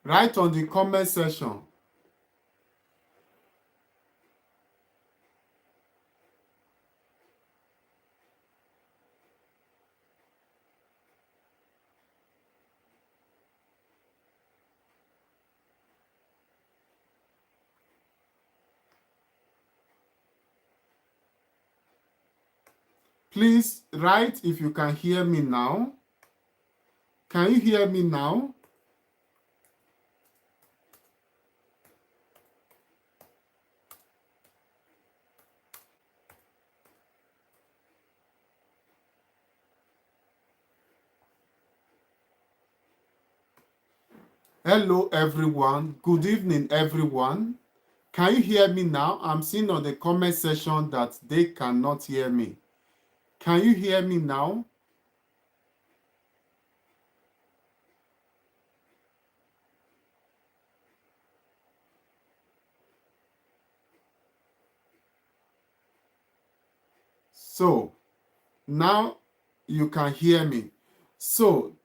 Write on the comment section. Please write if you can hear me now. Can you hear me now? Hello, everyone. Good evening, everyone. Can you hear me now? I'm seeing on the comment section that they cannot hear me. Can you hear me now? So, now you can hear me. So,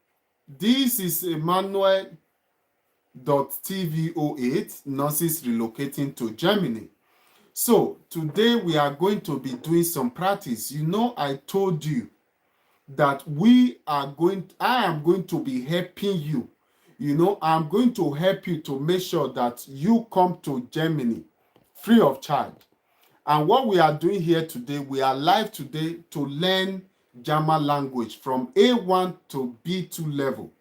this is Emmanuel.tvo8, nurses relocating to Germany. So, today we are going to be doing some practice. You know, I told you that I am going to be helping you. You know, I'm going to help you to make sure that you come to Germany free of charge. And what we are doing here today, we are live today to learn German language from A1 to B2 level.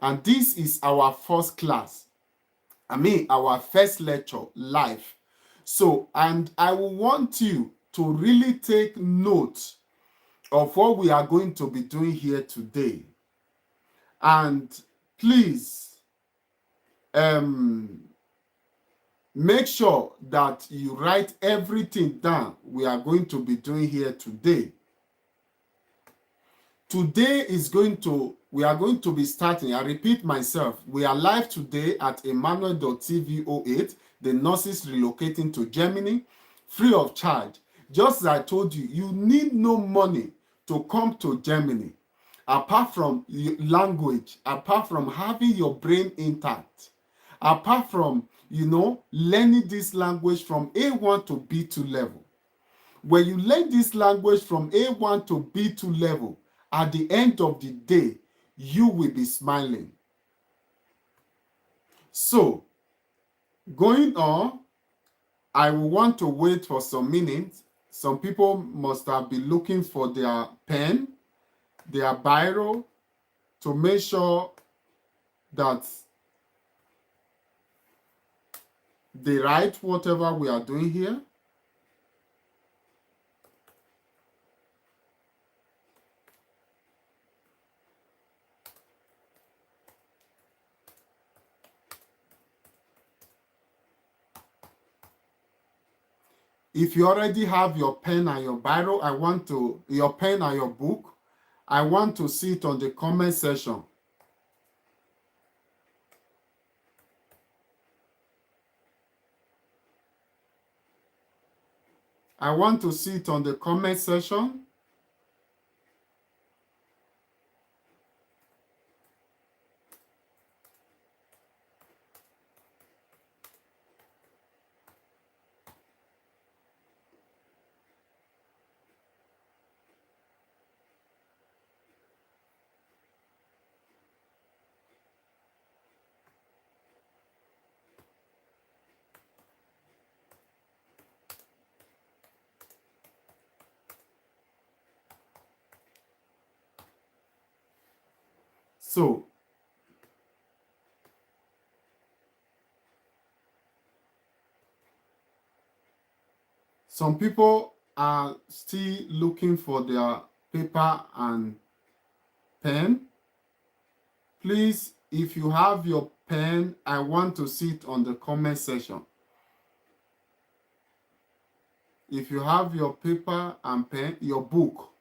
And this is our first class. Our first lecture live. So, and I will want you to really take note of what we are going to be doing here today. And please make sure that you write everything down we are going to be doing here today. We are going to be starting, I repeat myself, we are live today at Emmanuel.tvo8, the nurses relocating to Germany, free of charge. Just as I told you, you need no money to come to Germany, apart from language, apart from having your brain intact, apart from, learning this language from A1 to B2 level. When you learn this language from A1 to B2 level, at the end of the day, you will be smiling. So, going on, I will want to wait for some minutes. Some people must have been looking for their pen, their biro, to make sure that they write whatever we are doing here. If you already have your pen and your biro, your pen and your book, I want to see it on the comment section. I want to see it on the comment section. So, some people are still looking for their paper and pen. Please, if you have your pen, I want to see it on the comment section. If you have your paper and pen, your book.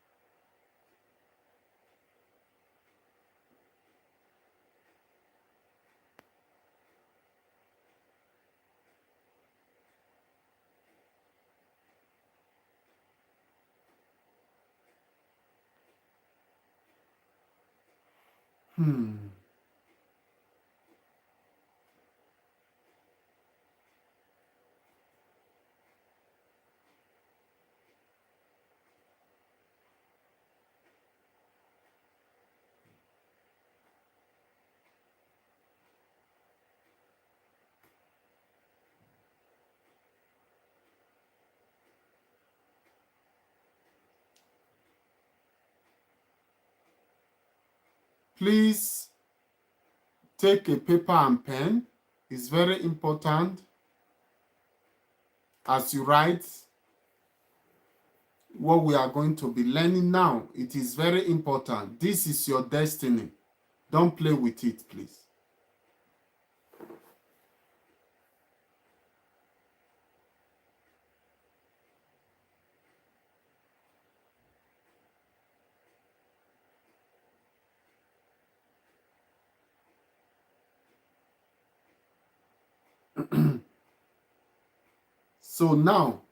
please take a paper and pen. It's very important as you write what we are going to be learning now. It is very important. This is your destiny. Don't play with it, please. So now,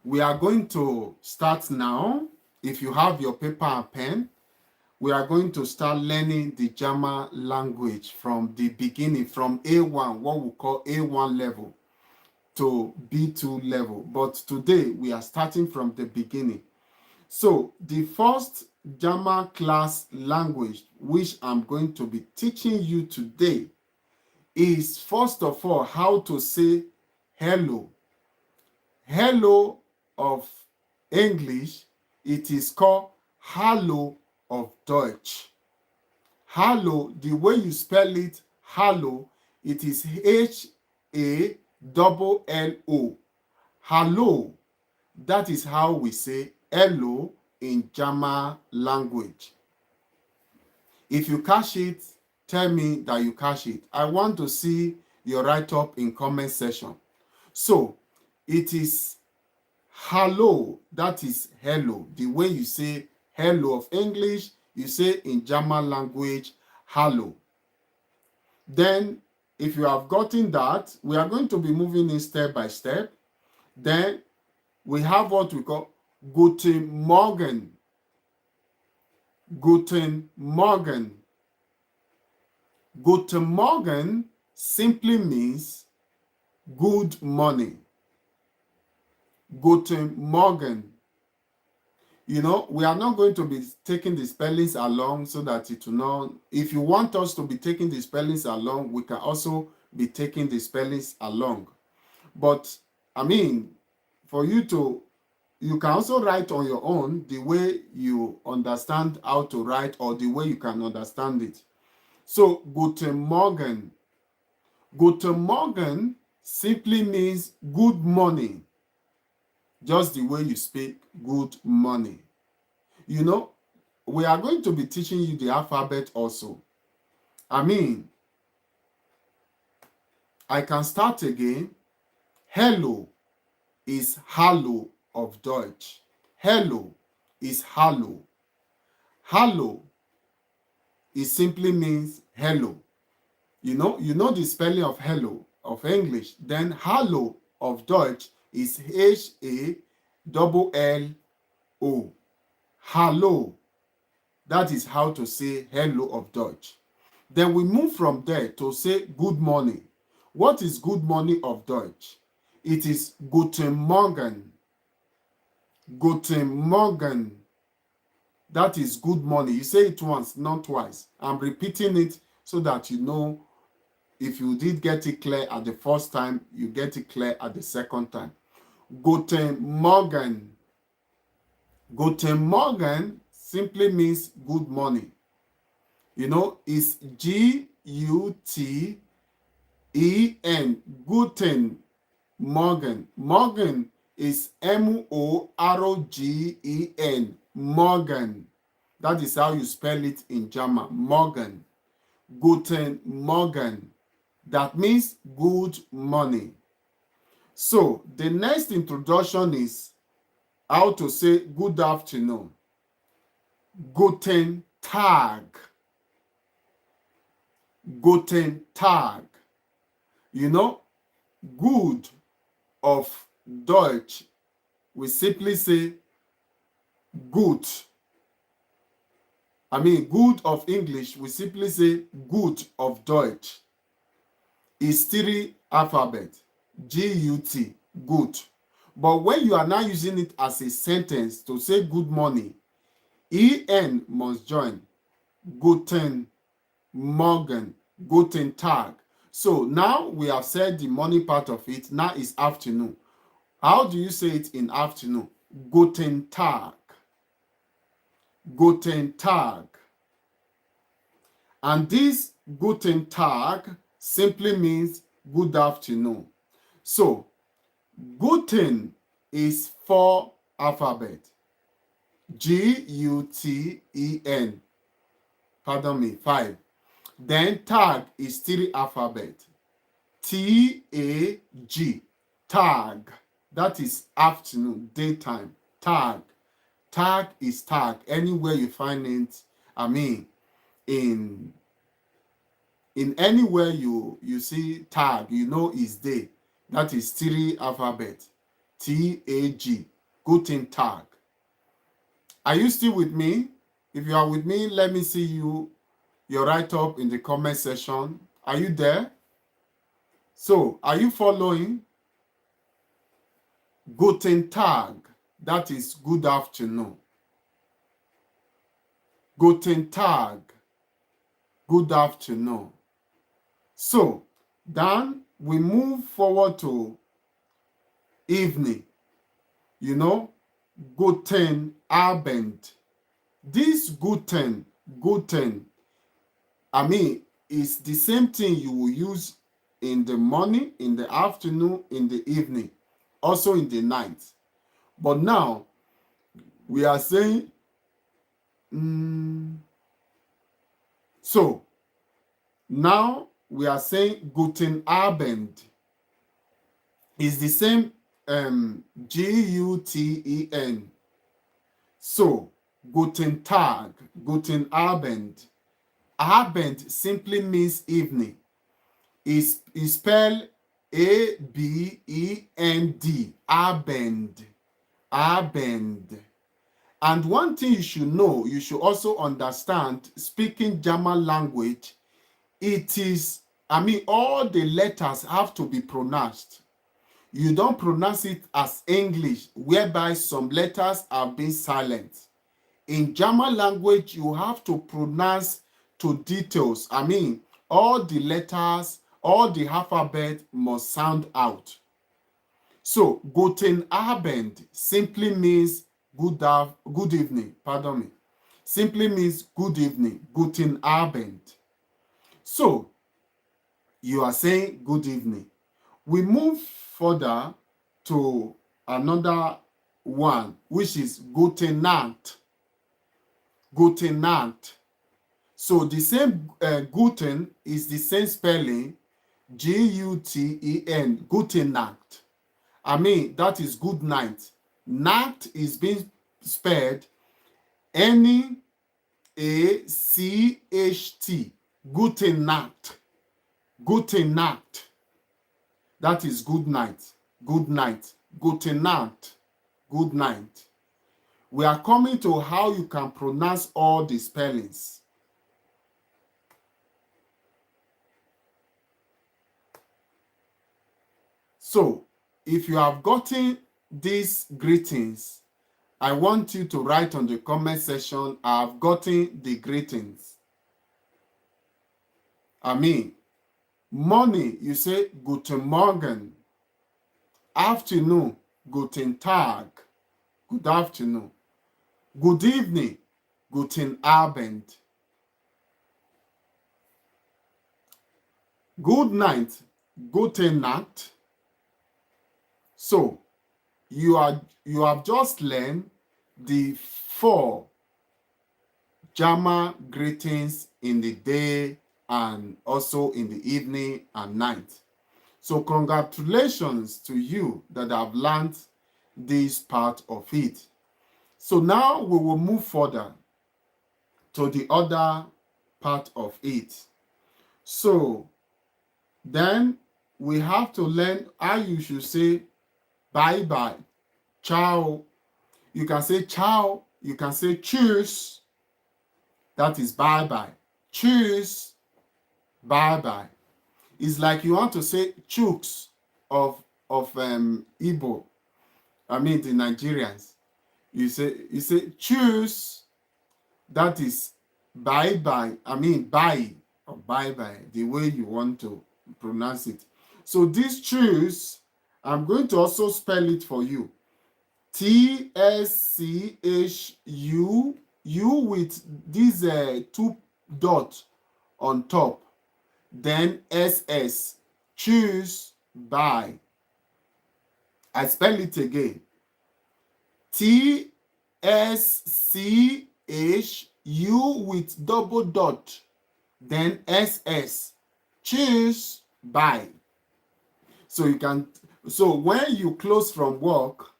we are going to start now. If you have your paper and pen, we are going to start learning the German language from the beginning, from A1, what we call A1 level, to B2 level. But today, we are starting from the beginning. So the first German class language, which I'm going to be teaching you today, is first of all how to say hello. Hello of English, it is called hallo of Deutsch. Hallo, the way you spell it, hallo, it is Hallo. Hallo, that is how we say hello in German language. If you catch it, tell me that you catch it. I want to see your write-up in comment section. So, it is hello, that is hello. The way you say hello of English, you say in German language, hello. Then, if you have gotten that, we are going to be moving in step by step. Then, we have what we call Guten Morgen. Guten Morgen. Guten Morgen simply means good morning. Guten Morgen. You know, we are not going to be taking the spellings along so that it will not. If you want us to be taking the spellings along, we can also be taking the spellings along. But, I mean, for you can also write on your own the way you understand how to write or the way you can understand it. So, Guten Morgen. Guten Morgen simply means good morning. Just the way you speak good morning. You know, we are going to be teaching you the alphabet also. I mean, I can start again. Hello is hallo of Deutsch. Hello is hallo. Hallo, it simply means hello. You know the spelling of hello of English. Then hello of Deutsch is Hallo. Hello. That is how to say hello of Deutsch. Then we move from there to say good morning. What is good morning of Deutsch? It is Guten Morgen. Guten Morgen. That is good morning. You say it once, not twice. I'm repeating it so that you know if you did get it clear at the first time, you get it clear at the second time. Guten Morgen. Guten Morgen simply means good morning. You know, it's G-U-T-E-N. Guten Morgen. Morgen is M-O-R-G-E-N. Morgen. That is how you spell it in German. Morgen. Guten Morgen. That means good morning. So, the next introduction is how to say good afternoon. Guten Tag. Guten Tag. You know, good of Deutsch, we simply say good. I mean, good of English, we simply say good of Deutsch. It's three alphabet, G-U-T, good. But when you are now using it as a sentence to say good morning, E-N must join. Guten Morgen, Guten Tag. So now we have said the morning part of it. Now it's afternoon. How do you say it in afternoon? Guten Tag. Guten Tag. And this Guten Tag simply means good afternoon. So Guten is 4 alphabet. Guten. Pardon me, 5. Then tag is 3 alphabet. Tag. Tag. That is afternoon, daytime. Tag. Tag is tag. Anywhere you find it, in anywhere you see tag, is day. That is 3 alphabet. Tag. Guten Tag. Are you still with me? If you are with me, let me see your write-up in the comment section. Are you there? So, are you following? Guten Tag, that is good afternoon. Guten Tag, good afternoon. So, then we move forward to evening. Guten Abend. This guten, is the same thing you will use in the morning, in the afternoon, in the evening, also in the night. But now, we are saying, so now we are saying Guten Abend is the same Guten. So Guten Tag, Guten Abend. Abend simply means evening. Is spelled Abend. Abend. Abend. And one thing you should know, you should also understand, speaking German language, it is, all the letters have to be pronounced. You don't pronounce it as English, whereby some letters are being silent. In German language, you have to pronounce to details. All the letters, all the alphabet must sound out. So, Guten Abend simply means good evening. Pardon me. Simply means good evening. Guten Abend. So, you are saying good evening. We move further to another one, which is Guten Nacht. Guten Nacht. So the same Guten is the same spelling, Guten, Guten Nacht. That is good night. Nacht is being spelled Nacht. Guten Nacht. Guten Nacht. That is good night. Good night. Guten Nacht. Good night. We are coming to how you can pronounce all the spellings. So, if you have gotten these greetings, I want you to write on the comment section, I have gotten the greetings. Morning, you say Guten Morgen. Afternoon, Guten Tag. Good afternoon. Good evening, Guten Abend. Good night, Gute Nacht. So, you have just learned the 4 German greetings in the day and also in the evening and night. So congratulations to you that have learned this part of it. So now we will move further to the other part of it. So then we have to learn how you should say bye-bye, ciao. You can say ciao, you can say tschüss. That is bye-bye. Tschüss, bye-bye. It's like you want to say chooks of Igbo. The Nigerians. You say tschüss. That is bye-bye. Bye or bye-bye, the way you want to pronounce it. So this tschüss, I'm going to also spell it for you. TSCHU, U with these 2 dots on top, then SS. Choose by. I spell it again. TSCHU with double dot, then SS. Choose by. So you can, so when you close from work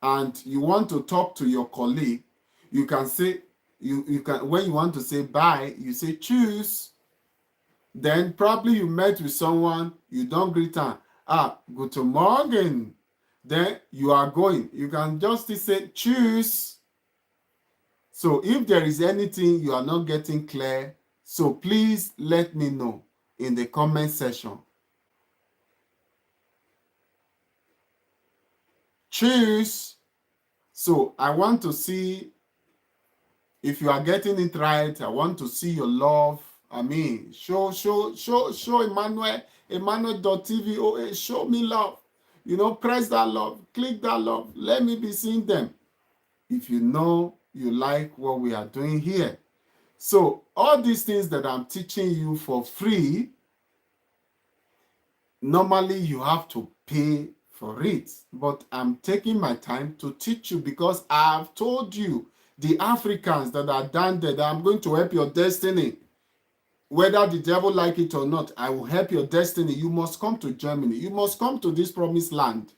and you want to talk to your colleague, you can say, you can, when you want to say bye, you say choose. Then probably you met with someone, you don't greet her. Guten Morgen. Then you are going. You can just say choose. So if there is anything you are not getting clear, so please let me know in the comment section. Choose. So I want to see if you are getting it right. I want to see your love. I mean, show Emmanuel.tv. Oh, show me love. You know, press that love, click that love. Let me be seeing them. If you know you like what we are doing here. So all these things that I'm teaching you for free, normally you have to pay for it. But I'm taking my time to teach you because I've told you, the Africans that are down there, that I'm going to help your destiny. Whether the devil like it or not, I will help your destiny. You must come to Germany. You must come to this promised land.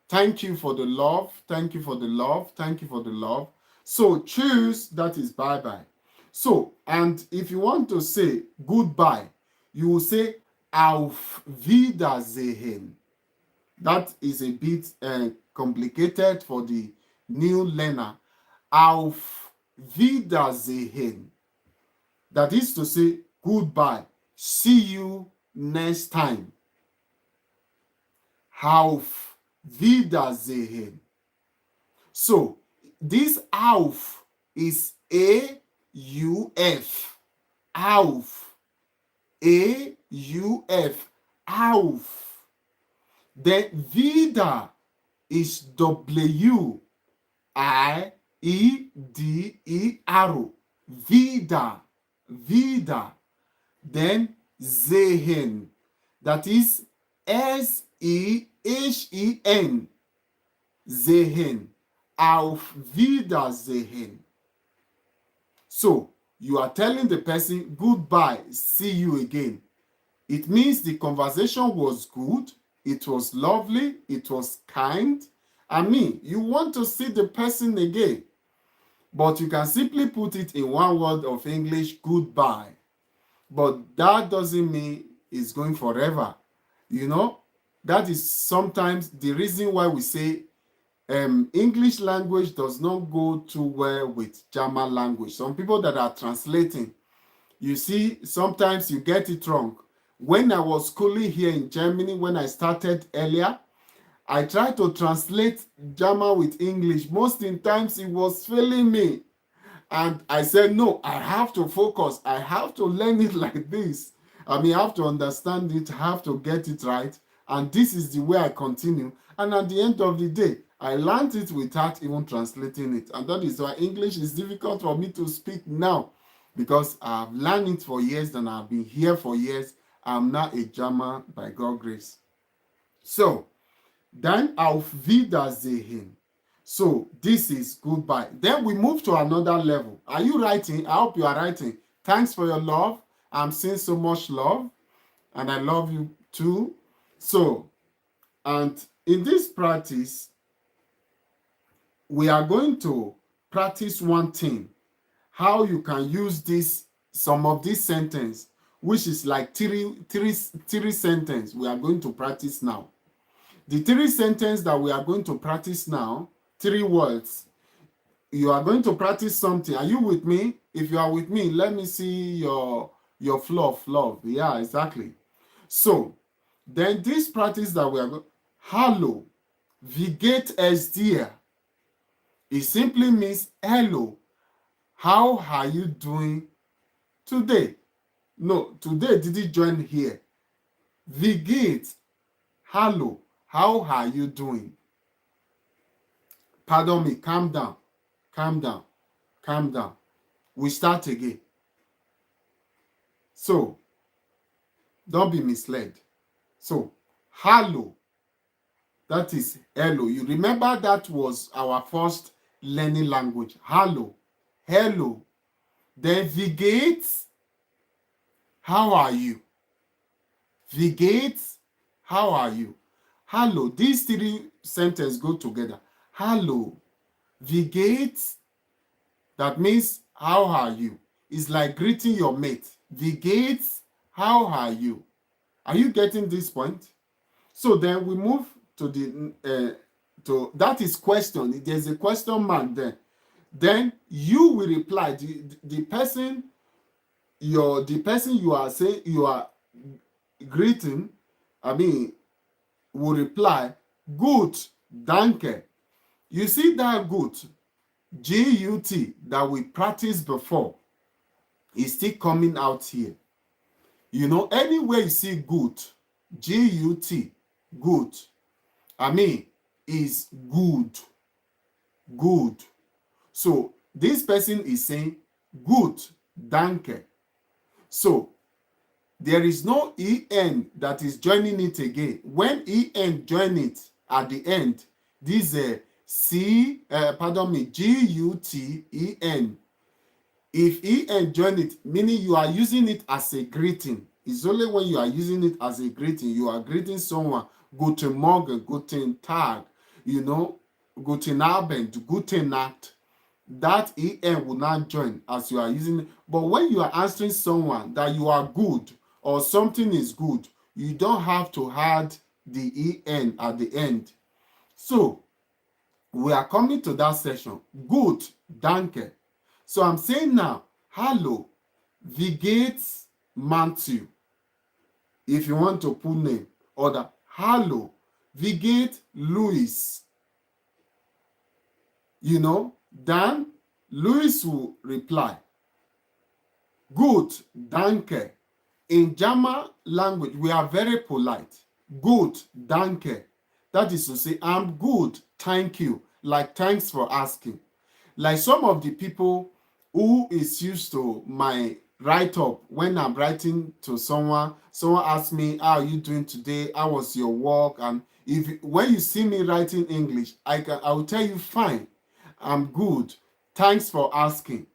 Thank you for the love. Thank you for the love. Thank you for the love. So choose, that is bye-bye. So, and if you want to say goodbye, you will say auf Wiedersehen. That is a bit complicated for the new learner. Auf Wiedersehen. That is to say goodbye. See you next time. Auf Wiedersehen. So this auf is A-U-F. Auf. A-U-F. Auf. Then wieder is W-I-E-D-E-R. Wieder. Wieder. Then sehen. That is S-E-H-E-N. Sehen. Auf Wiedersehen. So, you are telling the person goodbye, see you again. It means the conversation was good, it was lovely, it was kind. I mean, you want to see the person again. But you can simply put it in one word of English, goodbye. But that doesn't mean it's going forever. You know, that is sometimes the reason why we say English language does not go too well with German language. Some people that are translating, you see, sometimes you get it wrong. When I was schooling here in Germany, when I started earlier, I tried to translate German with English. Most in times it was failing me. And I said, no, I have to focus. I have to learn it like this. I mean, I have to understand it, I have to get it right. And this is the way I continue. And at the end of the day, I learned it without even translating it. And that is why English is difficult for me to speak now. Because I've learned it for years and I've been here for years. I'm now a German by God's grace. So, then auf Wiedersehen. So this is goodbye. Then we move to another level. Are you writing? I hope you are writing. Thanks for your love. I'm seeing so much love. And I love you too. So, and in this practice, we are going to practice one thing. How you can use this, some of this sentence, which is like three sentence we are going to practice now. The three sentences that we are going to practice now, 3 words. You are going to practice something. Are you with me? If you are with me, let me see your flow of love. Yeah, exactly. So, then this practice that we are going, hallo, wie geht es dir? It simply means hello. How are you doing today? No, today did you join here? Wie geht? Hello. How are you doing? Pardon me, calm down. Calm down. Calm down. We start again. So don't be misled. So hello, that is hello. You remember that was our first learning language. Hello, hello. Then vigate, how are you? Vigate, how are you? Hello, these three sentences go together. Hello, vigate, that means how are you? It's like greeting your mate. Vigate, how are you? Are you getting this point? So then we move to to that is question. There's a question mark there. Then you will reply. The person the person you are saying you are greeting, I mean, will reply, good, danke. You see that good, G-U-T, that we practiced before is still coming out here. You know, anywhere you see good, G-U-T, good, I mean, is good, good. So this person is saying good, danke. So there is no en that is joining it again. When en join it at the end, this G-U-T-E-N. If en join it, meaning you are using it as a greeting. It's only when you are using it as a greeting, you are greeting someone, Guten Morgen, Guten Tag, you know, Guten Abend, Guten Nacht. That en will not join as you are using it. But when you are answering someone that you are good or something is good, you don't have to add the en at the end. So we are coming to that section. Good, danke. So I'm saying now, hello, wie geht's, Matthew? If you want to put name, or the hello, wie geht, Louis? You know, then Louis will reply, good, danke. In German language, we are very polite. Good, danke. That is to say, I'm good, thank you. Like, thanks for asking. Like some of the people who is used to my write-up when I'm writing to someone asks me, how are you doing today? How was your work? And when you see me writing English, I will tell you, fine, I'm good. Thanks for asking.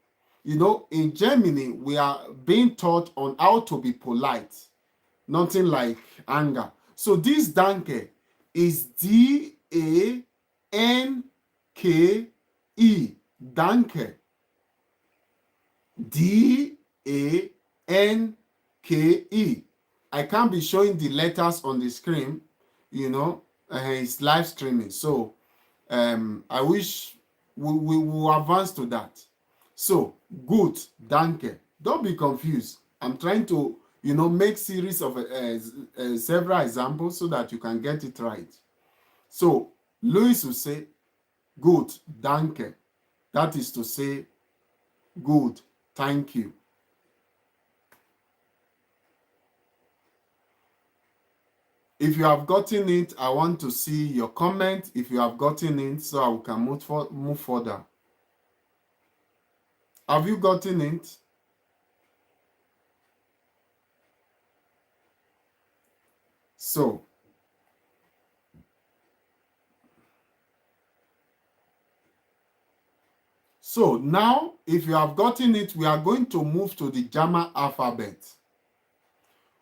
You know, in Germany, we are being taught on how to be polite, nothing like anger. So this danke is D-A-N-K-E, danke. D-A-N-K-E. I can't be showing the letters on the screen, you know, it's live streaming. So I wish we will advance to that. So, good, danke. Don't be confused. I'm trying to, you know, make series of several examples so that you can get it right. So, Louis will say, good, danke. That is to say, good, thank you. If you have gotten it, I want to see your comment. If you have gotten it, so I can move further. Have you gotten it? So now, if you have gotten it, we are going to move to the German alphabet.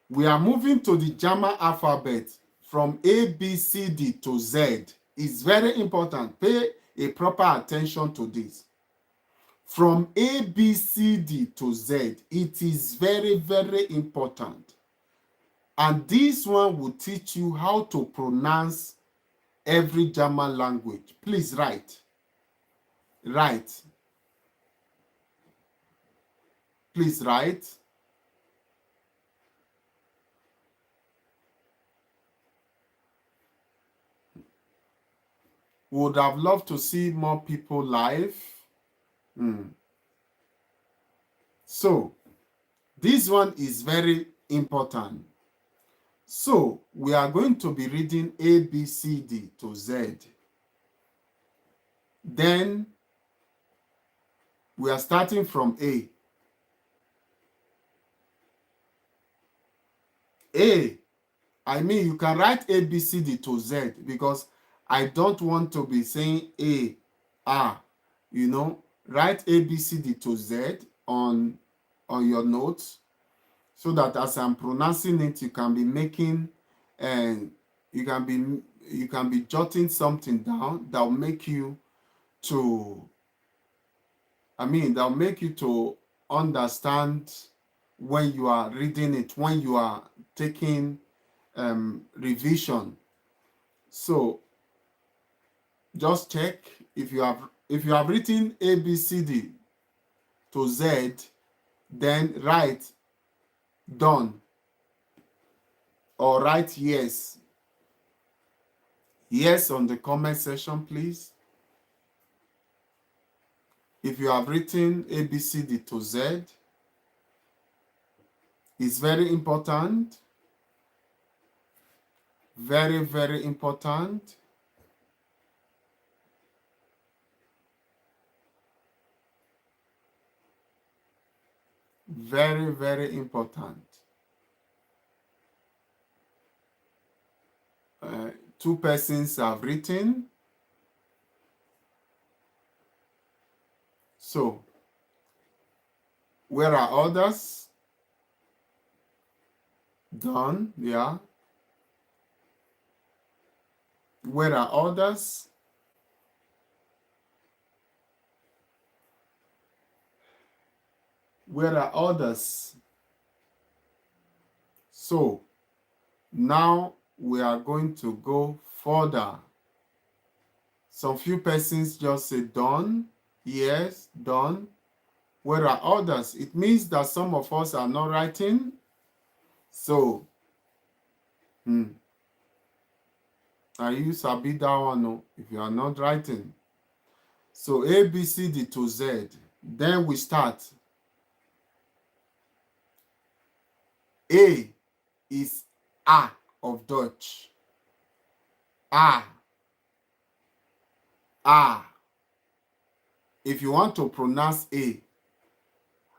We are moving to the German alphabet from A, B, C, D to Z. It's very important. Pay a proper attention to this. From A, B, C, D to Z, it is very, very important. And this one will teach you how to pronounce every German language. Please write. Write. Please write. Would have loved to see more people live. So, this one is very important. So, we are going to be reading A, B, C, D to Z. Then, we are starting from A. A. I mean, you can write A, B, C, D to Z because I don't want to be saying A, R. You know, write A, B, C, D to Z on your notes so that as I'm pronouncing it, you can be making and you can be jotting something down that will make you to that will make you to understand when you are reading it, when you are taking revision. So just check if you have written A B C D to Z, then write done or write yes on the comment section, please. If you have written A B C D to Z, it's very important, very, very important. Very, very important. Two persons have written. So, where are others? Done, yeah. Where are others? Where are others? So, now we are going to go further. Some few persons just say done. Yes, done. Where are others? It means that some of us are not writing. So, are you sabi that one? No? If you are not writing. So, A, B, C, D to Z. Then we start. A is A of Dutch. A. A. If you want to pronounce A,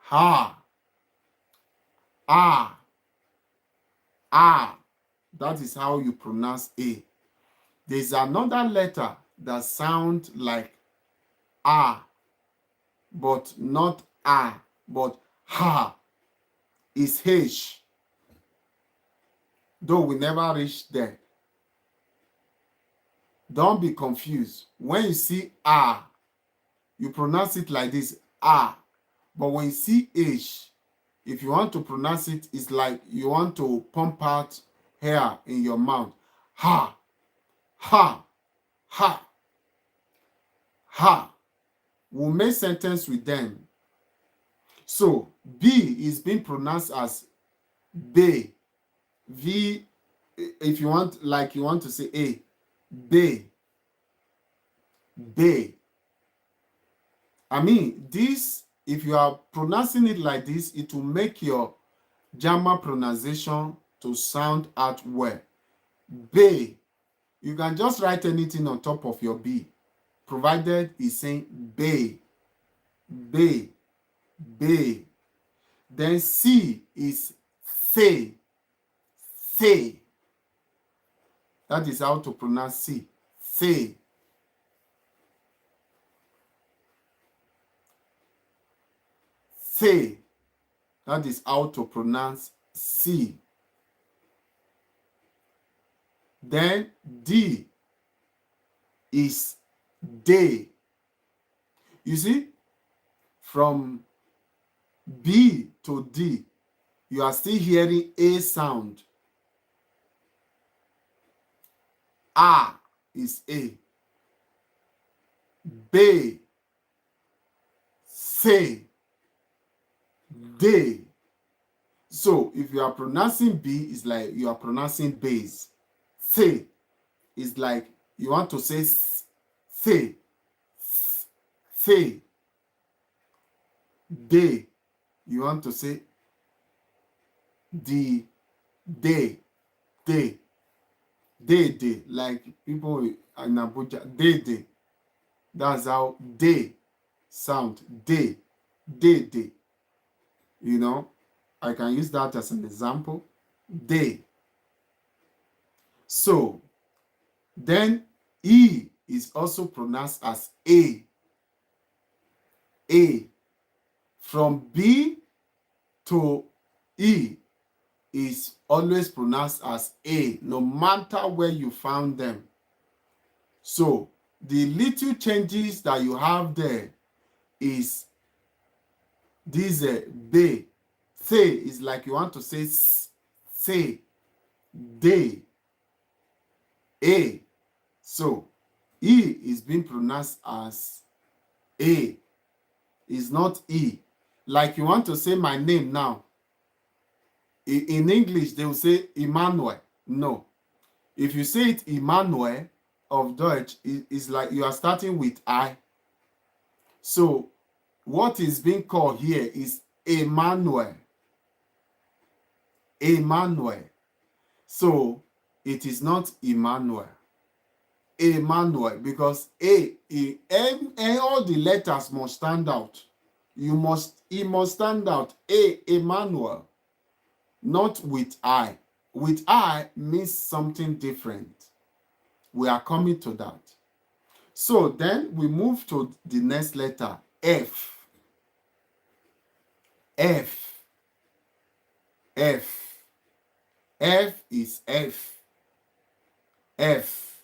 ha, A, A. That is how you pronounce A. There's another letter that sounds like A, but not A, but ha. Is H. Though we never reach there. Don't be confused. When you see A, you pronounce it like this, A. But when you see H, if you want to pronounce it, it's like you want to pump out hair in your mouth. Ha, ha, ha, ha. We'll make sentence with them. So B is being pronounced as B. V, if you want, like you want to say A, B. B. I mean, this, if you are pronouncing it like this, it will make your German pronunciation to sound out well. B. You can just write anything on top of your B, provided it's saying B. B. B. Then C is say. Say. That is how to pronounce C. Say. Say. That is how to pronounce C. Then D is day. You see, from B to D, you are still hearing A sound. A is A. B, say, day. So if you are pronouncing B, it's like you are pronouncing base. Say is like you want to say say, say. Day, you want to say the day, day, day, like people in Abuja, day. That's how day sound, day. You know, I can use that as an example. They. So then E is also pronounced as A. A. From B to E is always pronounced as A, no matter where you found them. So the little changes that you have there is this be. Say is like you want to say say, they, A. So E is being pronounced as A, is not E. Like you want to say my name now. In English, they will say Emmanuel. No. If you say it Emmanuel of Deutsch, it's like you are starting with I. So what is being called here is Emmanuel. Emmanuel. So it is not Emmanuel. Emmanuel, because all the letters must stand out. It must stand out. Emmanuel, not with I. With I means something different. We are coming to that. So then we move to the next letter, F. F. F. F is F. F.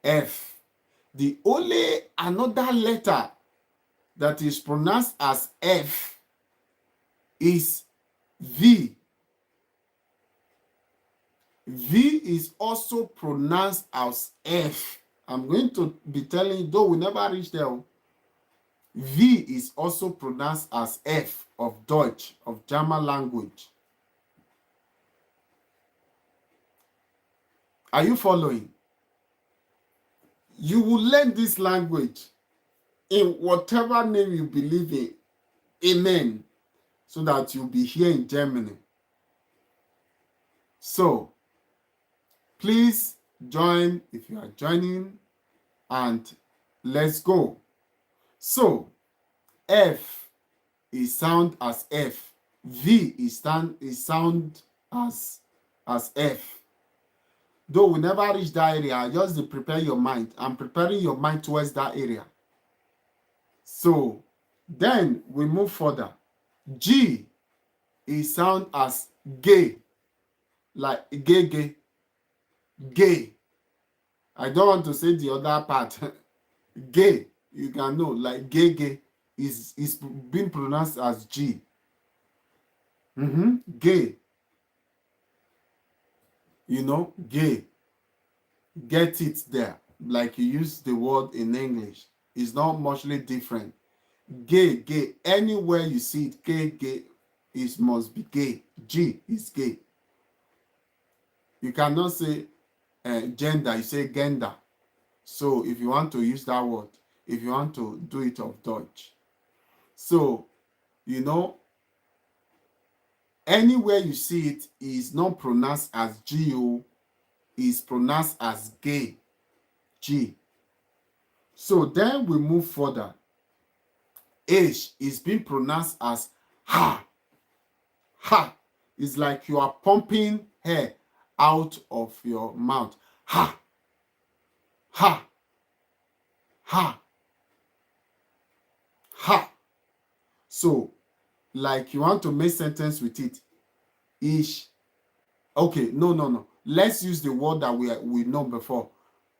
F. The only another letter that is pronounced as F is V. V is also pronounced as F. I'm going to be telling you, though we never reach there. V is also pronounced as F of Deutsch, of German language. Are you following? You will learn this language in whatever name you believe in. Amen. So that you'll be here in Germany. So, please join if you are joining, and let's go. So, F is sound as F. V is sound as F. Though we never reach that area, just prepare your mind. I'm preparing your mind towards that area. So then we move further. G is sound as gay, like gay. I don't want to say the other part. Gay, you can know, like gay is being pronounced as G. Gay. You know, gay. Get it there. Like you use the word in English. It's not muchly different. Gay. Anywhere you see it, gay, it must be gay. G is gay. You cannot say gender, you say gender. So if you want to use that word, if you want to do it of Dutch. So, you know, anywhere you see it is not pronounced as G-O, is pronounced as gay, G. So then we move further. H is being pronounced as ha. Ha. It's like you are pumping air out of your mouth. Ha. Ha. Ha. Ha. So, like you want to make sentence with it. Ish. Okay, no. Let's use the word that we know before,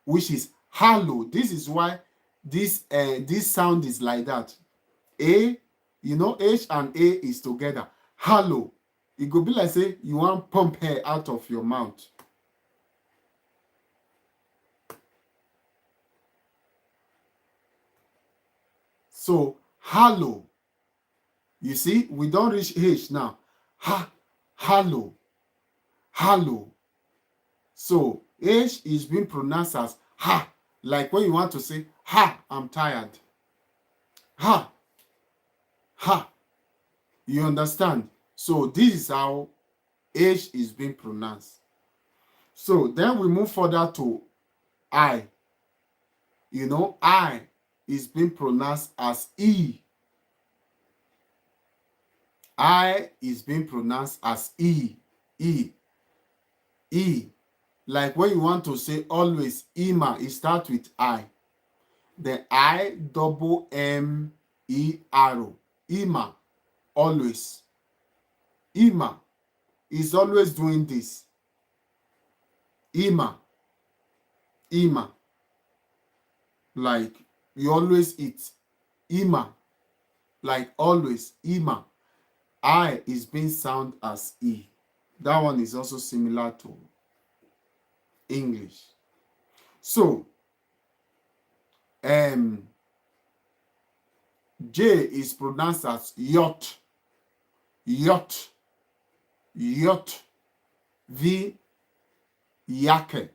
which is hello. This is why this sound is like that. A, you know, H and A is together. Hello. It could be like say you want pump air out of your mouth. So hello. You see, we don't reach H now. Hello. So H is being pronounced as ha, like when you want to say ha, I'm tired. Ha. You understand? So this is how H is being pronounced. So then we move further to I. You know, I is being pronounced as E. I is being pronounced as E. E. E. Like when you want to say always, Ima, it starts with I. Then I double M E R. Ima. Always. Ima is always doing this. Ima. Ima. Like you always eat. Ima. Like always. Ima. I is being sound as E. That one is also similar to English. So, J is pronounced as yacht. Yacht. Yacht. V. Yake.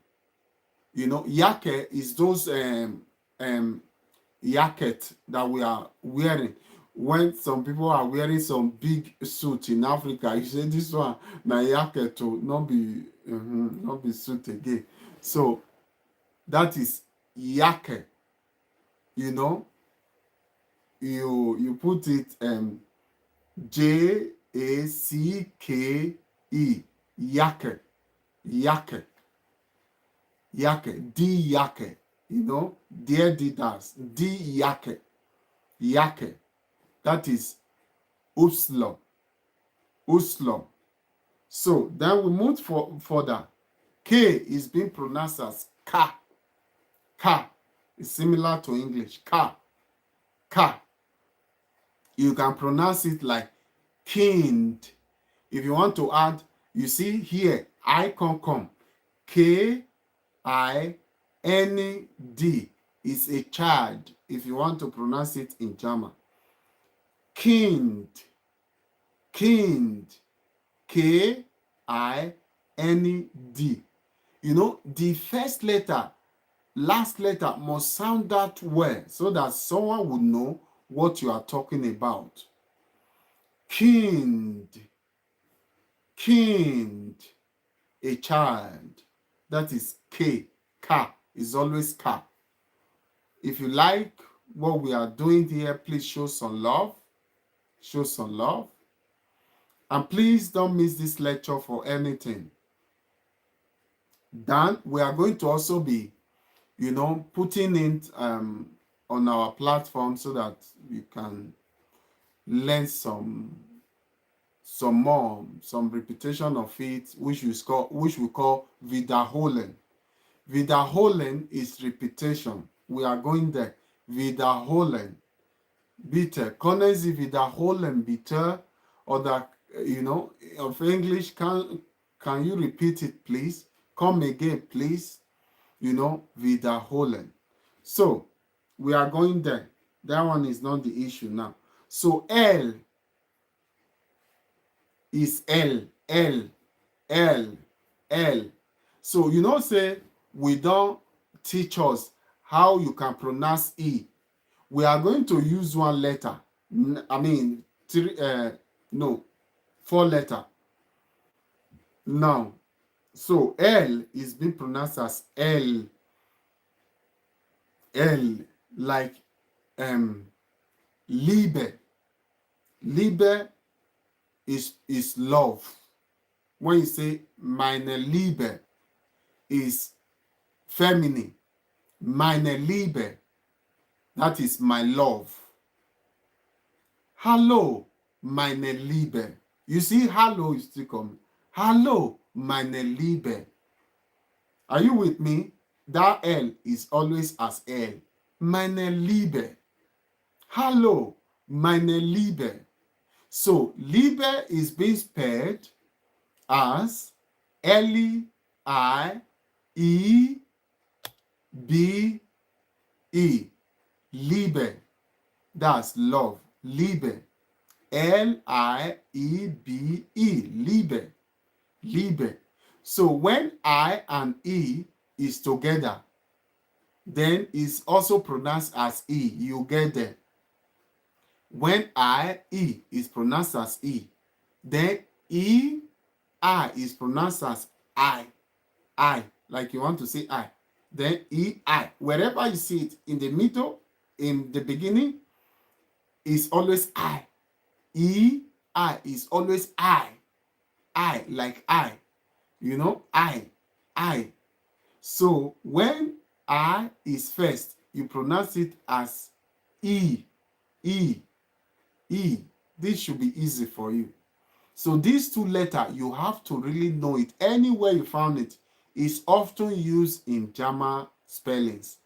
You know, yake is those jacket that we are wearing. When some people are wearing some big suit in Africa, you say this one na jacket to not be suit again. So that is yake. You know, you put it Jacke, yake, yake, yake, D yake. You know, dear Didas, D yake, yake. That is Uslo, Uslo. So then we move further. K is being pronounced as Ka. Ka is similar to English. Ka. Ka. You can pronounce it like kind. If you want to add, you see here, I come. K-I-N-D is a child, if you want to pronounce it in German. Kind. Kind. K-I-N-D. You know, the first letter, last letter must sound that way so that someone would know what you are talking about. Kind. Kind. A child. That is K. Ka is always Ka. If you like what we are doing here, please show some love. Show some love. And please don't miss this lecture for anything. Then we are going to also be, you know, putting it on our platform so that we can learn some repetition of it, which we call wiederholen. Wiederholen is repetition. We are going there. Wiederholen. Bitte. Können Sie wiederholen, bitte? Or that, you know, of English, can you repeat it, please? Come again, please. You know, wiederholen. So, we are going there. That one is not the issue now. So, L is L. So, you know, say, we don't teach us how you can pronounce E. We are going to use one letter. I mean, 4 letter. Now, so L is being pronounced as L. L, like Liebe. Liebe is love. When you say meine Liebe is feminine. Meine Liebe, that is my love. Hallo, meine Liebe. You see, hello is still coming. Hallo, meine Liebe. Are you with me? That L is always as L. Meine Liebe. Hallo, meine Liebe. So, Liebe is being spelled as L-I-E-B-E. Liebe. That's love. Liebe. L-I-E-B-E. Liebe. Liebe. So when I and E is together, then it's also pronounced as E. You get there. When I-E is pronounced as E, then E-I is pronounced as I. I, like you want to say I. Then E-I. Wherever you see it, in the middle, in the beginning, is always I. E-I is always I. I, like I, I. So when I is first, you pronounce it as E, E, E. This should be easy for you. So these two letters, you have to really know it. Anywhere you found it, is often used in German spellings.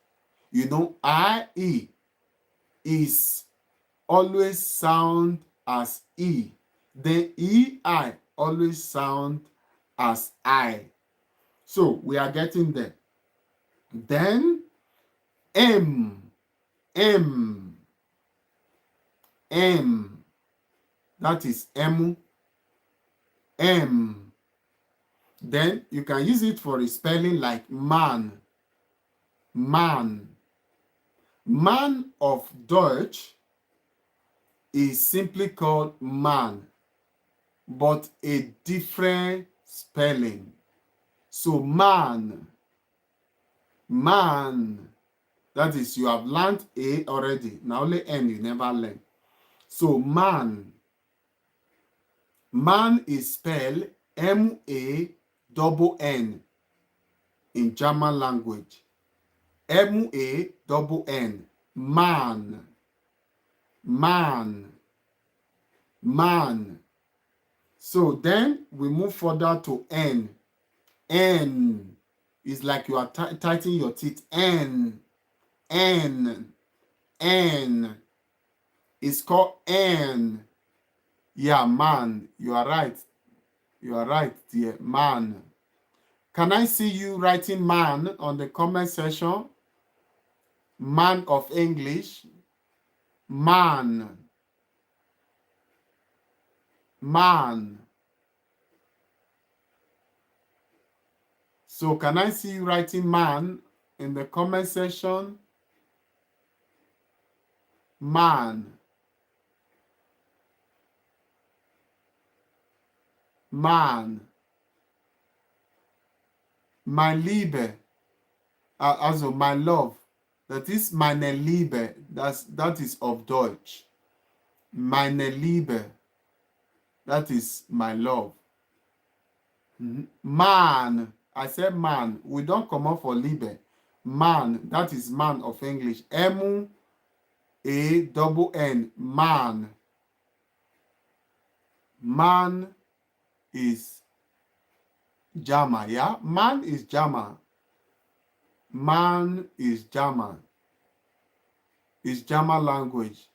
I, E is always sound as E. Then EI always sound as I. So we are getting there. Then M, M, M. That is M, M. Then you can use it for a spelling like man, man. Man of Deutsch is simply called man, but a different spelling. So man, man. That is, you have learned A already. Now only N you never learn. So man. Man is spelled M-A-N-N in German language. M-A-N-N. Man. Man. Man. So then we move further to N. N is like you are tightening your teeth. N. N. N. It's called N. Yeah, man. You are right. You are right, dear. Man. Can I see you writing man on the comment section? Man of English. Man. Man. So can I see you writing man in the comment section? Man. Man. Mein Liebe. Also my love. That is meine Liebe. That is of Deutsch. Meine Liebe. That is my love. Man. I said man. We don't come up for Liebe. Man. That is man of English. M-A-N-N. Man. Man is German. Yeah? Man is German. Man is German. It's German language.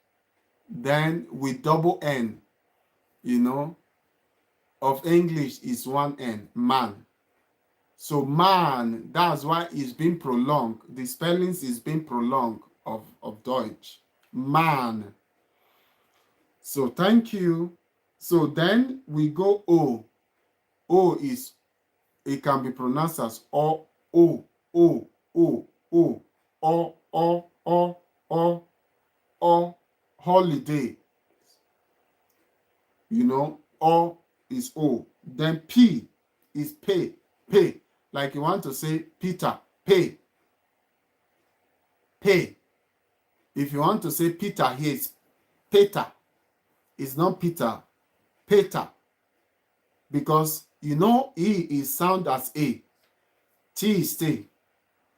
Then with double N, of English is one N, man. So man, that's why it's been prolonged. The spellings is being prolonged of Deutsch. Man. So thank you. So then we go O. O is, it can be pronounced as O, O, O, O, O, O, O, O, O, O, holiday. O is O. Then P is pay, pay. Like you want to say Peter, pay, pay. If you want to say Peter, here is Peter. It's not Peter, Peter. Because E is sound as A. T is T.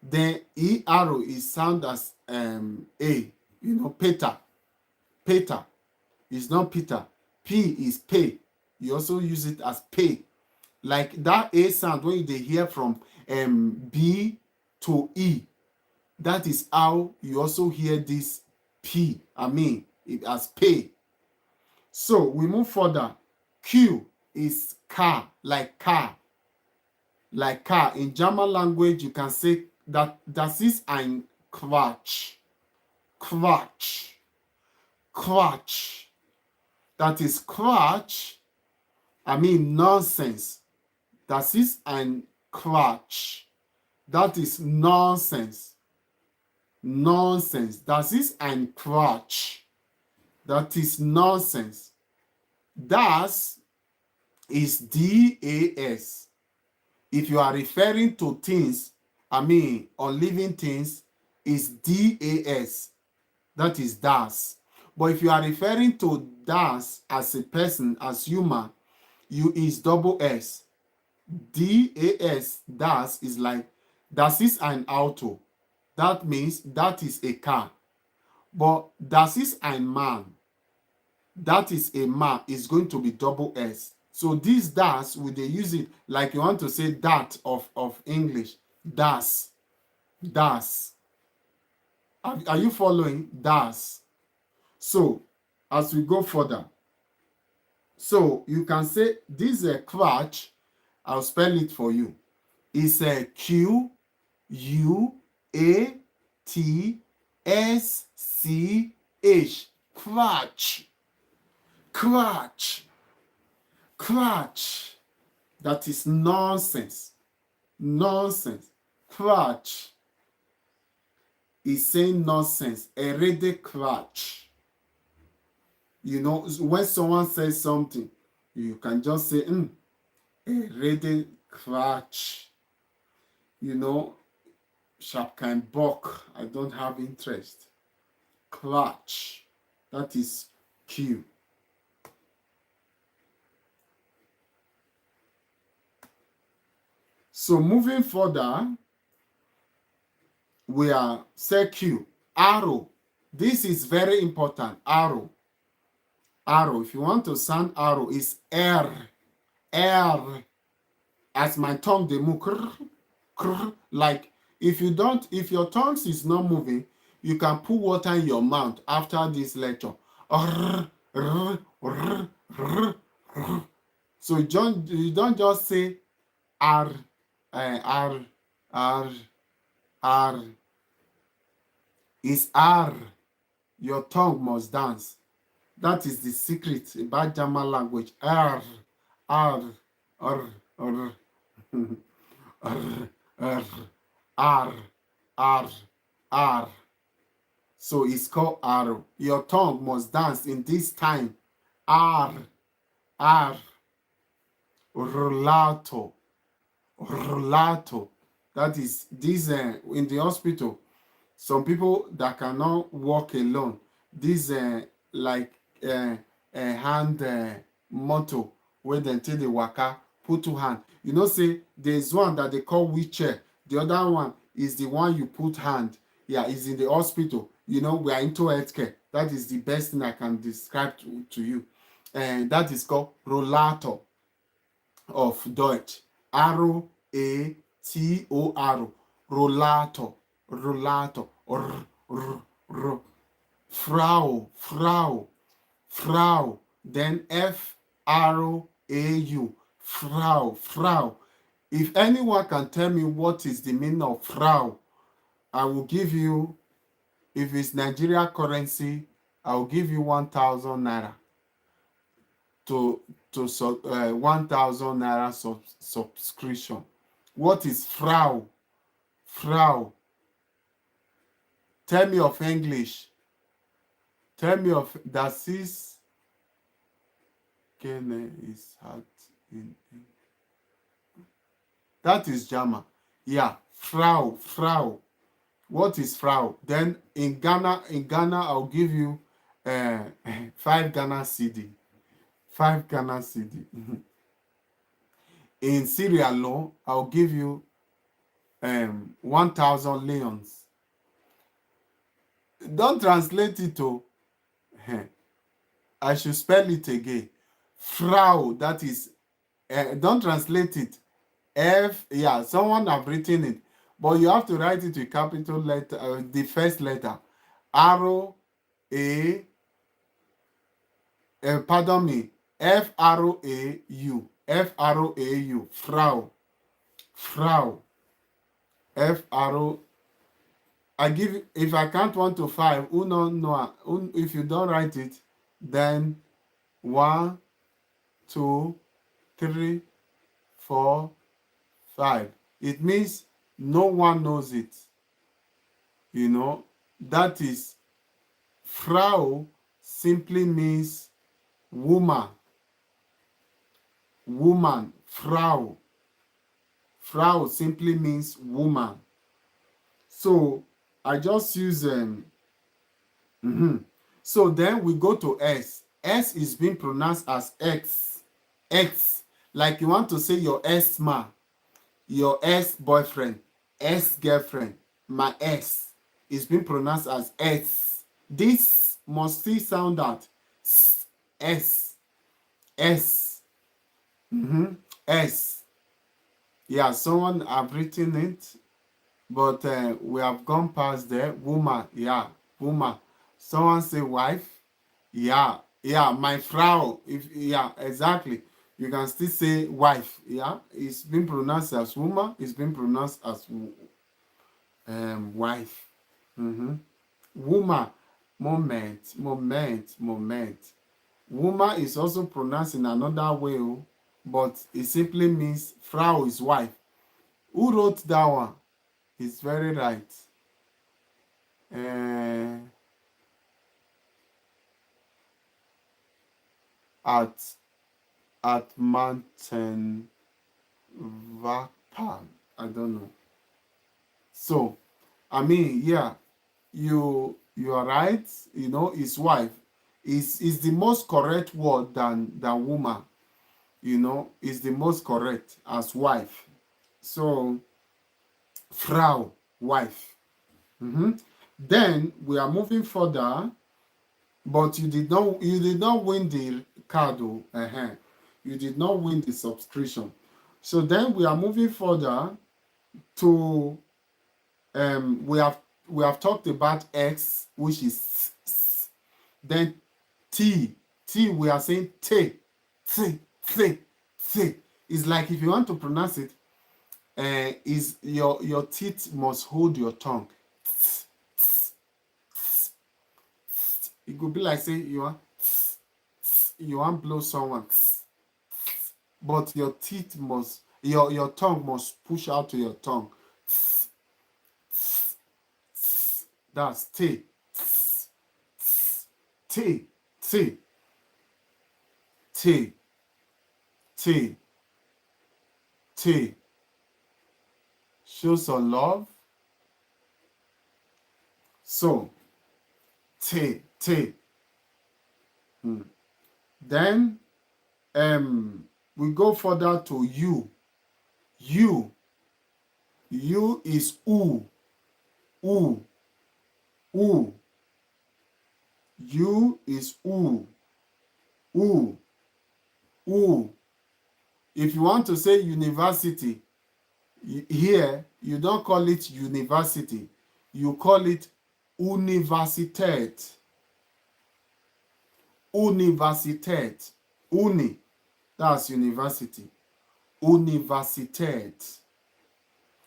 Then E arrow is sound as A. Peter. Peter. It's not Peter. P is pay. You also use it as pay. Like that A sound when you hear from B to E. That is how you also hear this P. It as pay. So we move further. Q is car, like car. Like car. In German language, you can say that das ist ein Quatsch. Quatsch. Quatsch. That is Quatsch. Nonsense. Das ist ein Quatsch. That is nonsense. Nonsense. Das ist ein Quatsch. That is nonsense. Das is DAS. If you are referring to things, or living things, is DAS. That is das. But if you are referring to das as a person, as human, U is double S. DAS, das is like, das ist ein Auto. That means that is a car. But das ist ein Mann. That is a man, is going to be double S. So this das, we they use it like you want to say that of English. Das. Das. Are you following? Das. So as we go further, so you can say this Quatch, I'll spell it for you. It's a QUATSCH. Quatch. Quatch. Quatch. That is nonsense. Nonsense. Quatch is saying nonsense. Erede quatch. You know, when someone says something, you can just say, erede quatch. You know, sharp kind buck. I don't have interest. Quatch. That is Q. So moving further, we are say Q. Arrow. This is very important. Arrow. Arrow. If you want to sound arrow, is R. R. As my tongue they move. Like if your tongue is not moving, you can put water in your mouth after this lecture. So you don't just say R, R, R, R. It's R. Your tongue must dance. That is the secret about German language. R, R, R, R, R, R, R, R, R. So it's called arrow. Your tongue must dance in this time. R, R. Rollato. Rollato. That is this in the hospital. Some people that cannot walk alone. This like hand motto where they take the waka, put two hand. You know, say there's one that they call wheelchair. The other one is the one you put hand. Yeah, it's in the hospital. You know, we are into healthcare. That is the best thing I can describe to you. And that is called rollator of Deutsch. R-O-A-T-O-R. Rollator. Rollator. Frau. Frau. Frau. Then F-R-O-A-U. Frau. Frau. If anyone can tell me what is the meaning of Frau, I will give you, if it's Nigeria currency, I will give you 1,000 naira to 1,000 naira subscription. What is Frau? Frau. Tell me of English. Tell me of das ist Kene is hard in. That is German. Yeah, Frau, Frau. What is Frau? Then in Ghana, I'll give you 5 Ghana CD. 5 Ghana CD. In Sierra Leone, I'll give you 1,000 leons. Don't translate it to. I should spell it again. Frau, that is. Don't translate it. Yeah, someone have written it, but you have to write it with capital letter, the first letter. Pardon me, F-R-O-A-U. F-R-O-A-U. Frau. Frau. F-R-O. I give, if I count 1 to 5, if you don't write it, then 1, 2, 3, 4, 5. It means no one knows it. You know, that is Frau simply means woman. Woman, Frau. Frau simply means woman. So I just use So then we go to S. S is being pronounced as X. X. Like you want to say your ex-man, your ex-boyfriend, ex-girlfriend, my ex. It's been pronounced as S. This must still sound out. S. S. S. Yeah, someone have written it, but we have gone past there. Woman, yeah, woman. Someone say wife, yeah, yeah, my Frau. If yeah, exactly. You can still say wife. Yeah, it's been pronounced as woman. It's been pronounced as wife. Woman, moment. Woman is also pronounced in another way, but it simply means Frau is wife. Who wrote that one? It's very right. Uh, at Mountain Vapan. I don't know. So, I mean, yeah, you are right. You know, his wife is the most correct word than woman. You know, is the most correct as wife. So, Frau, wife. Then we are moving further, but you did not win the card. You did not win the subscription. So then we are moving further to we have talked about X, which is then T we are saying T. It's like if you want to pronounce it, is your teeth must hold your tongue. It could be like say you want blow someone, but your teeth must your tongue must push out to your tongue. That's T. T. T. T. T. T. Show some love. So T. Then we go further to U. U is U. U is U. If you want to say university, here you don't call it university, you call it Universität. Uni, that's university. Universität.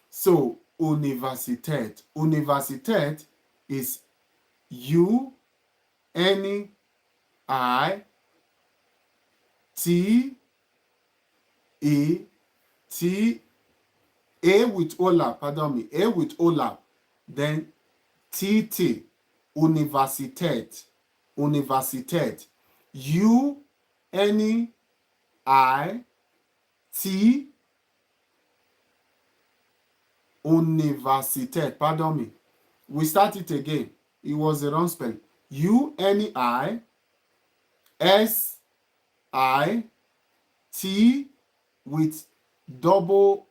So Universität is U N I T E T A with Olap, A with Olap, then TT, Universität, U N I T Universität, we start it again. It was the wrong spell. UNISIT with double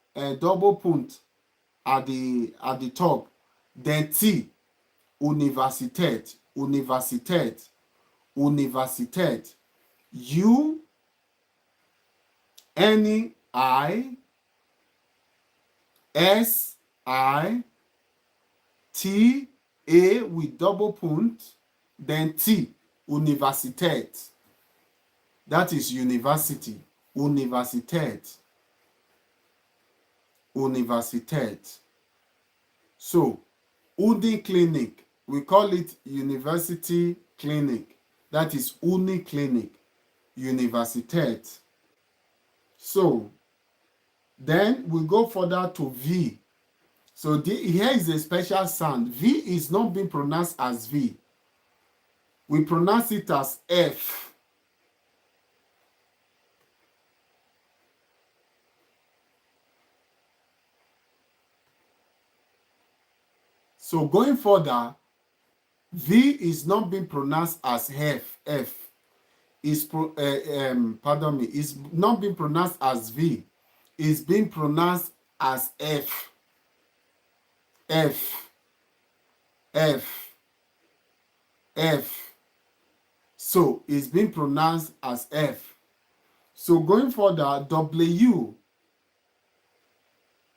point at the top, then T. Universität. UNISITA with double point, then T. Universität. That is university. Universität. So, Uni Clinic, we call it University Clinic. That is Uni Clinic, Universität. So, then we go further to V. So, here is a special sound. V is not being pronounced as V. We pronounce it as F. So going further, V is not being pronounced as F. pardon me, is not being pronounced as V, is being pronounced as F. F, F, F. So it's being pronounced as F. So going further, W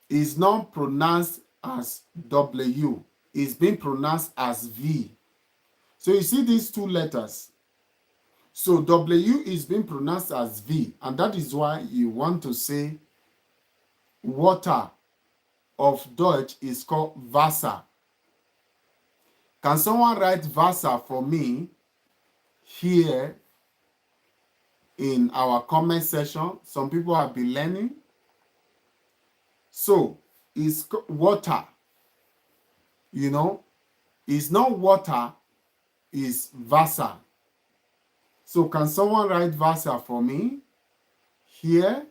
is not pronounced as W. It's being pronounced as V. So you see these two letters. So W is being pronounced as V, and that is why you want to say water of Deutsch is called Wasser. Can someone write Wasser for me here in our comment section? Some people have been learning. So it's water, it's not water, it's Wasser. So can someone write Wasser for me here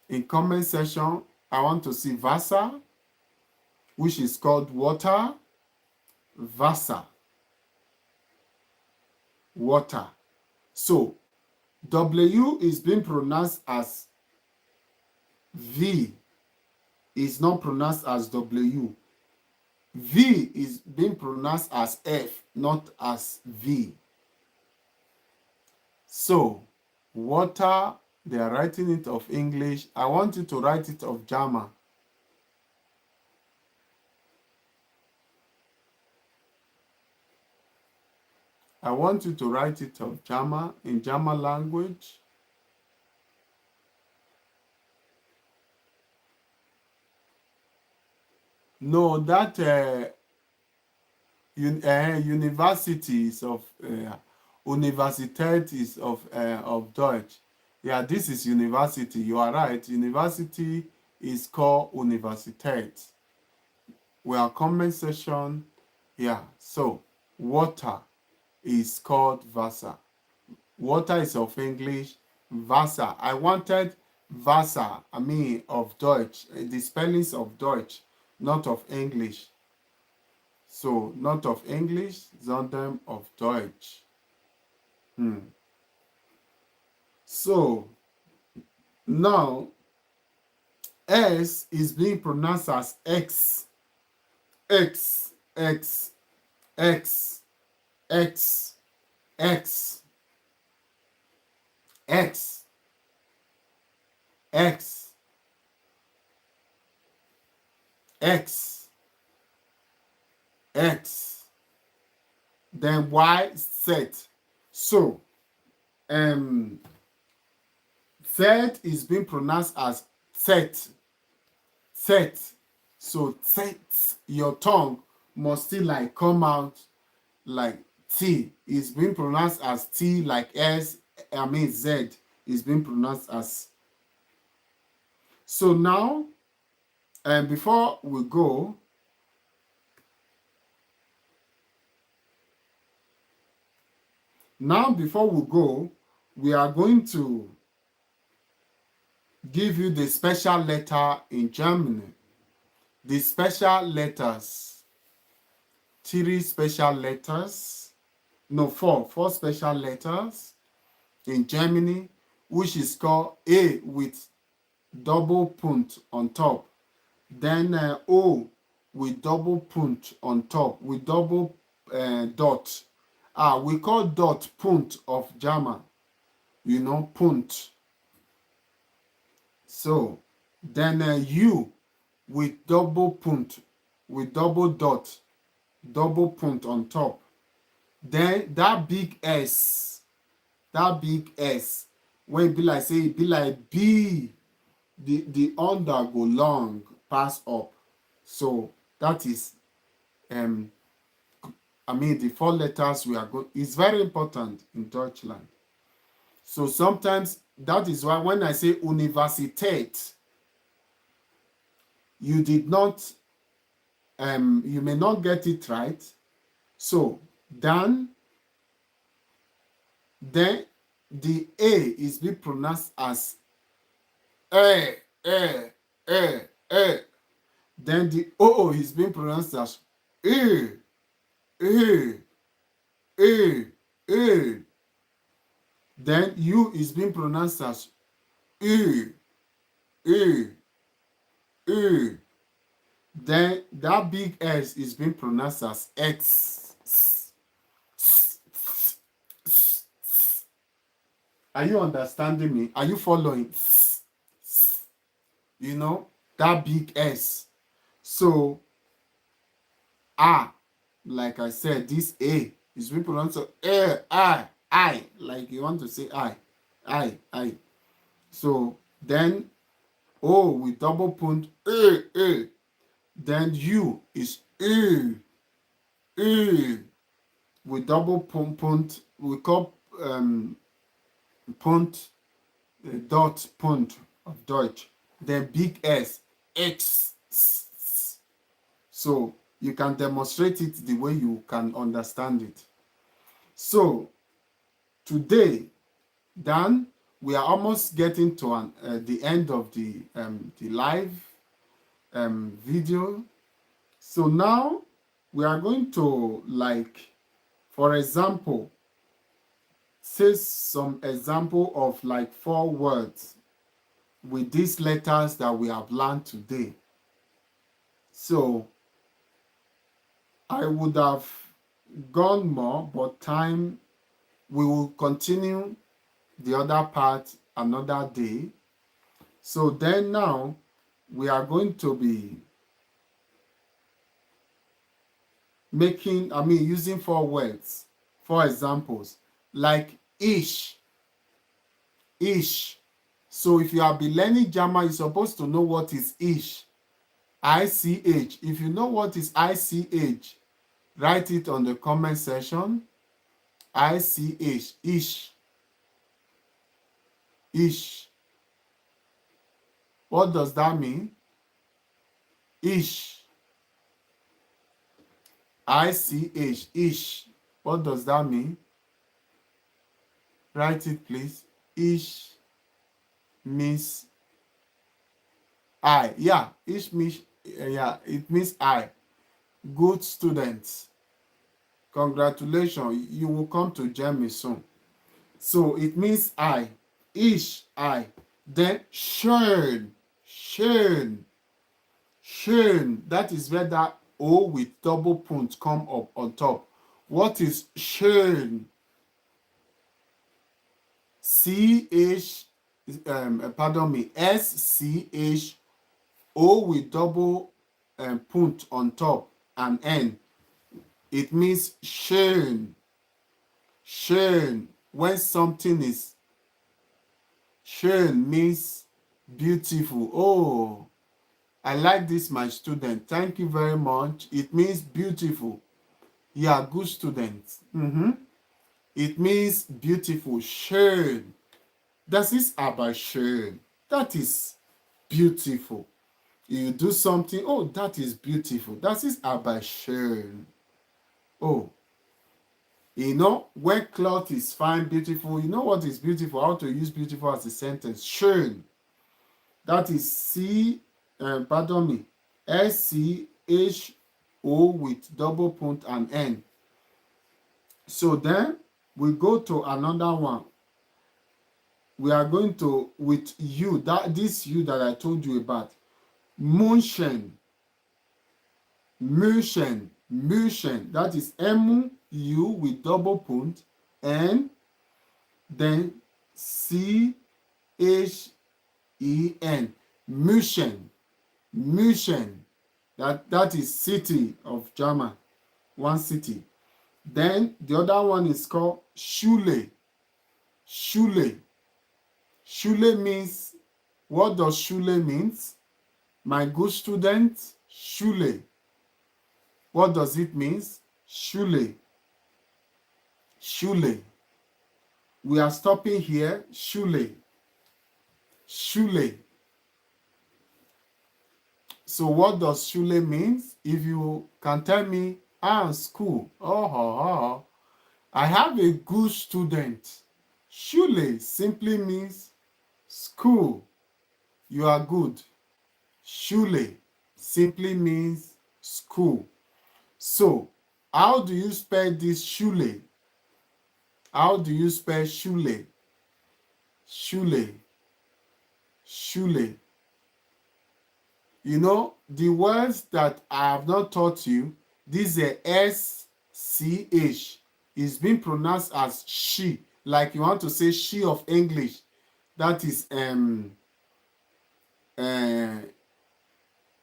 in comment section? I want to see Wasser, which is called water. Wasser, water. So W is being pronounced as V, is not pronounced as W. V is being pronounced as F, not as V. So water, they are writing it of English. I want you to write it of German. I want you to write it of German, in German language. No, that universities of Universität is of Deutsch. Yeah, this is university. You are right. University is called Universität. We are comment section. Yeah, so water is called Wasser. Water is of English. Wasser. I wanted Wasser, of Deutsch. The spellings of Deutsch, not of English. So, not of English, sondern of Deutsch. So, now, S is being pronounced as X. X, X, X, X, X, X, X, X, X, then Y, Z. So, Z is being pronounced as Z, Z. So, Z, your tongue must still like come out like T. Is being pronounced as T, like Z is being pronounced as. So now, before we go, we are going to give you the special letter in Germany. The special letters, 3 special letters, no, 4 special letters in Germany, which is called A with double punt on top, then O with double punt on top, with double dot. We call dot punt of German, punt. So then U with double punt, with double dot, double punt on top. Then that big S, when it be like, say, it be like B, the under go long, pass up. So that is, the 4 letters we are going. It's very important in Deutschland. So sometimes that is why when I say Universität, you did not, you may not get it right. So then the A is being pronounced as eh. Then the O is being pronounced as eh. Then U is being pronounced as U, U, U. Then that big S is being pronounced as X. Are you understanding me? Are you following? You know, that big S. So, A, like I said, this A is being pronounced as I, like you want to say I. So, then O with double point, A. Then U is A with double punt. We call punt, dot punt of Deutsch. Then big S, X. So you can demonstrate it the way you can understand it. So today, Dan, we are almost getting to the end of the live video. So now we are going to, like, for example, say some example of like 4 words with these letters that we have learned today. So I would have gone more, but time, we will continue the other part another day. So then now we are going to be using 4 words, 4 examples, like ish. So if you have been learning German, you're supposed to know what is ish. ICH. If you know what is ICH, write it on the comment section. ICH, ish. What does that mean? Ish. ICH, ish. What does that mean? Write it, please. Ish means I. Yeah, ish means, it means I. Good students. Congratulations, you will come to Germany soon. So it means I. Ish, I. Then schön. That is where that O with double point come up on top. What is schön? SCH O with double point on top and N. It means schön. When something is schön means beautiful. Oh, I like this, my student. Thank you very much. It means beautiful. You are good students. It means beautiful. Schön. Das ist aber schön. That is beautiful. You do something, oh, that is beautiful. Das ist aber schön. Oh, you know, when cloth is fine, beautiful, you know what is beautiful, how to use beautiful as a sentence. Schön. That is SCHO with double point and N. So then we go to another one. We are going to, with U, this U that I told you about. München. That is MU with double point and then CHEN. München. That is city of German. One city. Then the other one is called Schule. Schule means, what does Schule means? My good student, Schule. What does it mean? Schule. We are stopping here. Schule. So what does Schule means? If you can tell me, school. I have a good student. Schule simply means school. You are good. Schule simply means school. So, how do you spell this Schule? How do you spell Schule? Schule, Schule. You know, the words that I have not taught you, this SCH is being pronounced as she, like you want to say she of English. That is uh,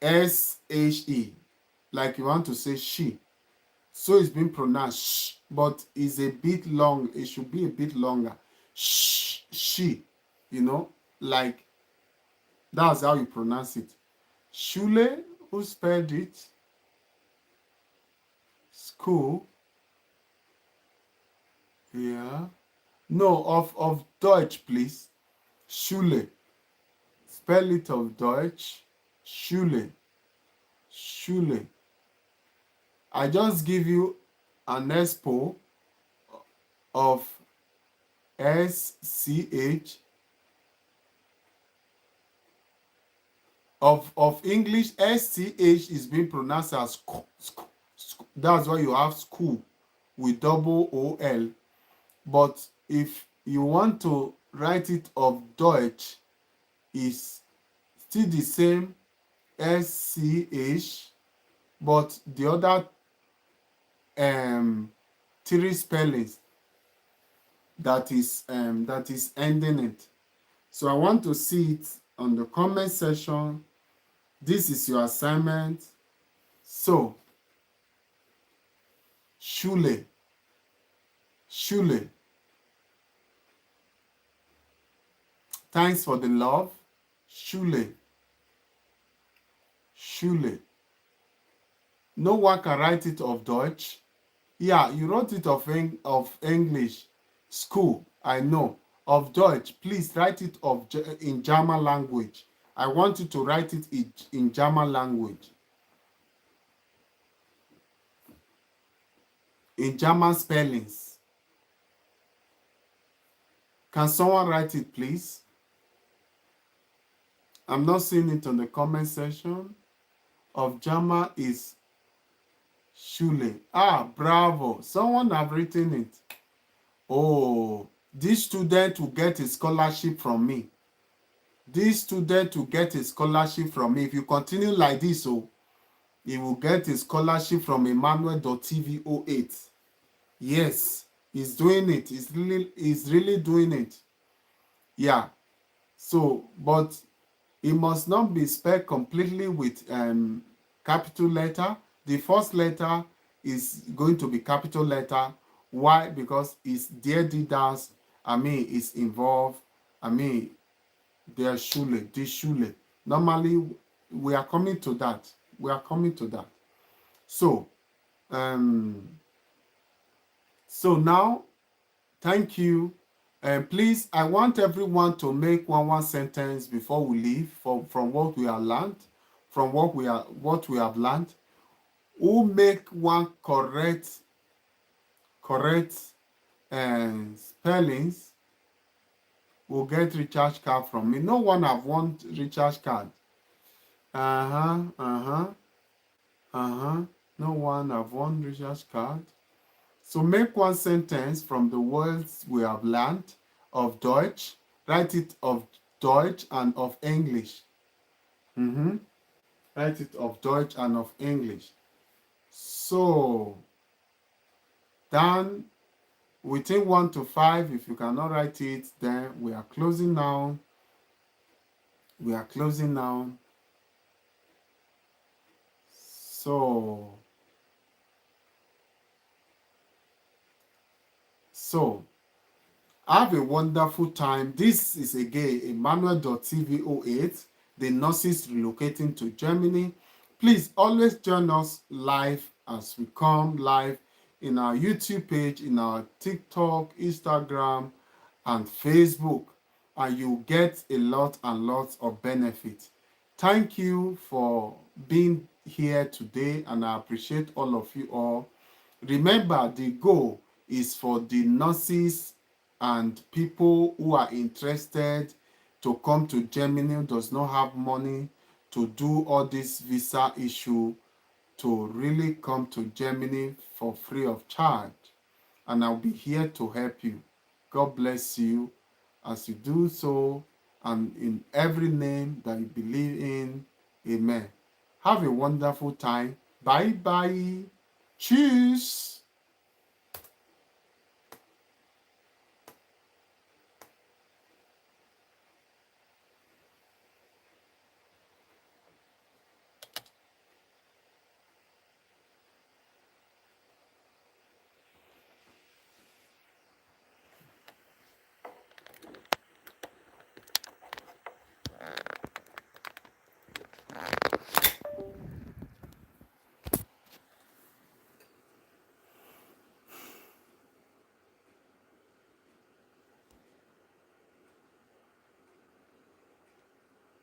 SHE, like you want to say she. So it's being pronounced sh, but it's a bit long. It should be a bit longer. Sh, she, you know, like that's how you pronounce it. Schule, who spelled it? School. Yeah. No, of Deutsch, please. Schule. Spell it of Deutsch. Schule. Schule. I just give you an expo of SCH of English. SCH is being pronounced as school. That's why you have school with double OL. But if you want to write it of Deutsch, is still the same SCH, but the other three spellings that is ending it. So I want to see it on the comment section. This is your assignment. So Schule, Schule. Thanks for the love. Schule, Schule. No one can write it of Deutsch. Yeah, you wrote it of English. School, I know. Of Deutsch, please write it in German language. I want you to write it in German language. In German spellings. Can someone write it, please? I'm not seeing it on the comment section. Of German is Schule. Ah, bravo. Someone have written it. Oh, this student will get a scholarship from me. This student will get a scholarship from me. If you continue like this, he will get a scholarship from Emmanuel.tv 08. Yes, he's doing it. He's really doing it. Yeah. So, but it must not be spelled completely with capital letter. The first letter is going to be capital letter. Why? Because it's dear leaders. It's involved. Their Schule, this Schule. Normally, we are coming to that. We are coming to that. So, so now, thank you. And please, I want everyone to make one sentence before we leave from what we have learned, from what we have learned. Who make one correct spellings will get recharge card from me. No one have won recharge card. No one have won recharge card. So make one sentence from the words we have learned of Deutsch. Write it of Deutsch and of English. Write it of Deutsch and of English. So then within 1 to 5, if you cannot write it, then we are closing now. We are closing now. So have a wonderful time. This is again Emmanuel.tv 08, the nurses relocating to Germany. Please always join us live as we come live in our YouTube page, in our TikTok, Instagram, and Facebook, and you get a lot and lots of benefits. Thank you for being here today, and I appreciate all of you all. Remember, the goal is for the nurses and people who are interested to come to Germany, who does not have money to do all this visa issue, to really come to Germany for free of charge. And I'll be here to help you. God bless you. as you do so, and in every name that you believe in. Amen. Have a wonderful time. Bye bye. Tschüss.